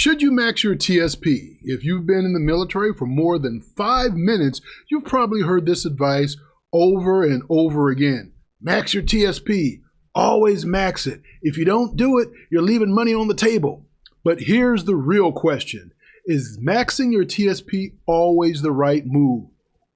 Should you max your TSP? If you've been in the military for more than 5 minutes, you've probably heard this advice over and over again. Max your TSP. Always max it. If you don't do it, you're leaving money on the table. But here's the real question. Is maxing your TSP always the right move?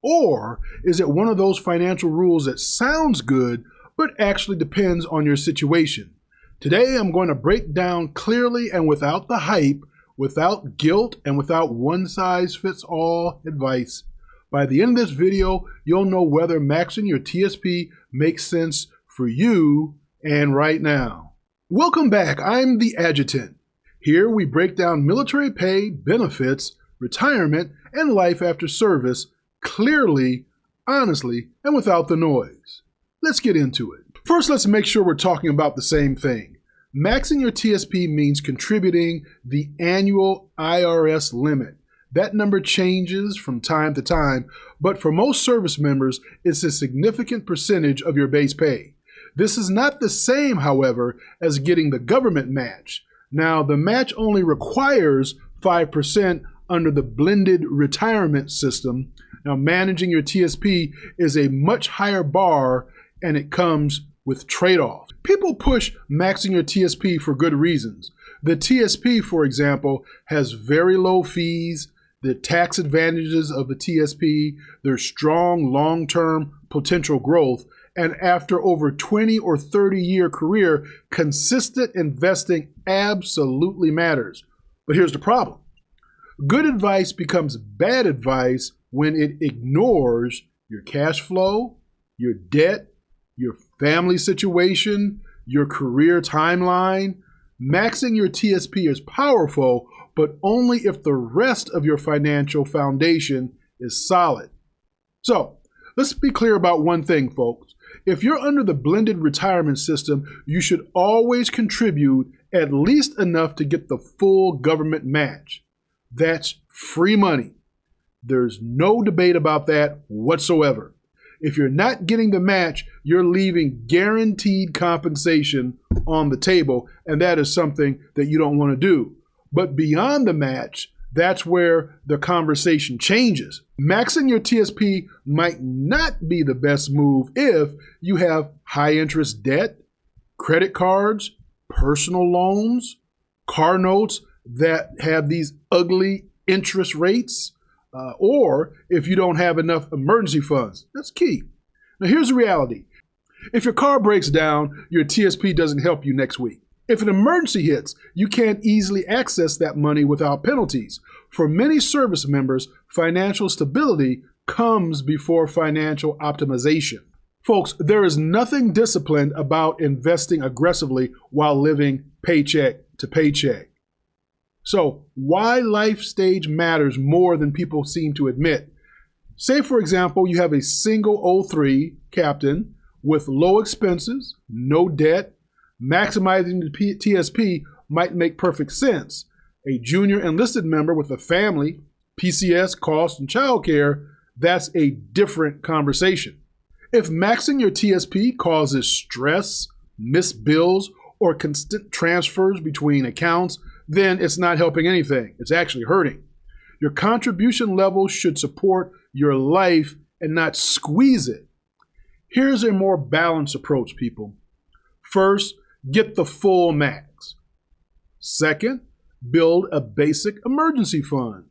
Or is it one of those financial rules that sounds good, but actually depends on your situation? Today, I'm going to break down clearly and without the hype, without guilt, and without one-size-fits-all advice. By the end of this video, you'll know whether maxing your TSP makes sense for you and right now. Welcome back. I'm the Adjutant. Here we break down military pay, benefits, retirement, and life after service clearly, honestly, and without the noise. Let's get into it. First, let's make sure we're talking about the same thing. Maxing your TSP means contributing the annual IRS limit. That number changes from time to time, but for most service members, it's a significant percentage of your base pay. This is not the same, however, as getting the government match. Now, the match only requires 5% under the blended retirement system. Now, managing your TSP is a much higher bar, and it comes with trade-offs. People push maxing your TSP for good reasons. The TSP, for example, has very low fees, the tax advantages of the TSP, there's strong long-term potential growth, and after over 20 or 30-year career, consistent investing absolutely matters. But here's the problem. Good advice becomes bad advice when it ignores your cash flow, your debt, your family situation, your career timeline. Maxing your TSP is powerful, but only if the rest of your financial foundation is solid. So, let's be clear about one thing, folks. If you're under the blended retirement system, you should always contribute at least enough to get the full government match. That's free money. There's no debate about that whatsoever. If you're not getting the match, you're leaving guaranteed compensation on the table, and that is something that you don't want to do. But beyond the match, that's where the conversation changes. Maxing your TSP might not be the best move if you have high interest debt, credit cards, personal loans, car notes that have these ugly interest rates, or if you don't have enough emergency funds. That's key. Now here's the reality. If your car breaks down, your TSP doesn't help you next week. If an emergency hits, you can't easily access that money without penalties. For many service members, financial stability comes before financial optimization. Folks, there is nothing disciplined about investing aggressively while living paycheck to paycheck. So, why life stage matters more than people seem to admit. Say, for example, you have a single 03 captain with low expenses, no debt. Maximizing the TSP might make perfect sense. A junior enlisted member with a family, PCS, costs, and childcare, that's a different conversation. If maxing your TSP causes stress, missed bills, or constant transfers between accounts, then it's not helping anything. It's actually hurting. Your contribution level should support your life and not squeeze it. Here's a more balanced approach, people. First, get the full max. Second, build a basic emergency fund.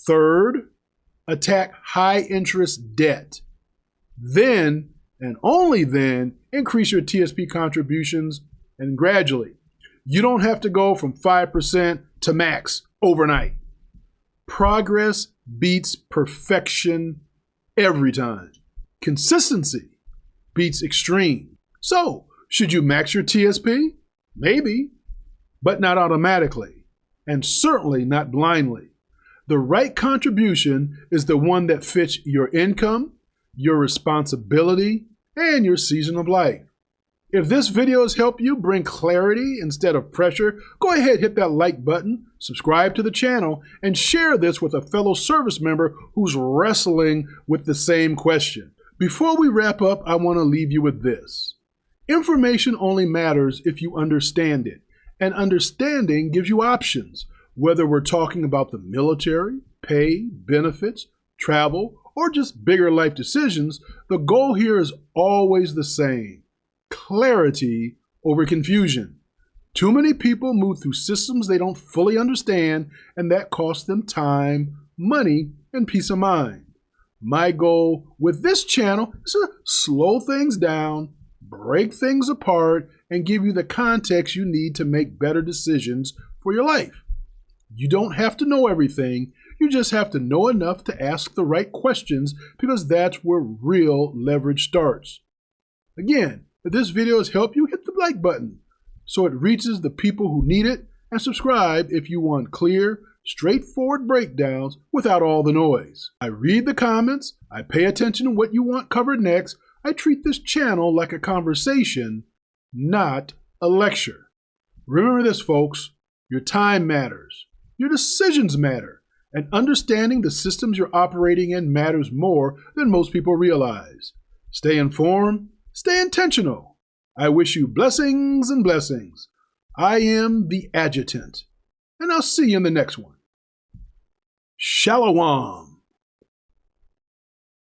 Third, attack high interest debt. Then, and only then, increase your TSP contributions, and gradually. You don't have to go from 5% to max overnight. Progress beats perfection every time. Consistency beats extreme. So, should you max your TSP? Maybe, but not automatically, and certainly not blindly. The right contribution is the one that fits your income, your responsibility, and your season of life. If this video has helped you bring clarity instead of pressure, go ahead, hit that like button, subscribe to the channel, and share this with a fellow service member who's wrestling with the same question. Before we wrap up, I want to leave you with this. Information only matters if you understand it. And understanding gives you options, whether we're talking about the military, pay, benefits, travel, or just bigger life decisions. The goal here is always the same: clarity over confusion. Too many people move through systems they don't fully understand, and that costs them time, money, and peace of mind. My goal with this channel is to slow things down, break things apart, and give you the context you need to make better decisions for your life. You don't have to know everything. You just have to know enough to ask the right questions, because that's where real leverage starts. Again, if this video has helped you, hit the like button so it reaches the people who need it, and subscribe if you want clear, straightforward breakdowns without all the noise. I read the comments, I pay attention to what you want covered next. I treat this channel like a conversation, not a lecture. Remember this, folks: your time matters, your decisions matter, and understanding the systems you're operating in matters more than most people realize. Stay informed, stay intentional. I wish you blessings and blessings. I am the Adjutant, and I'll see you in the next one. Shalom.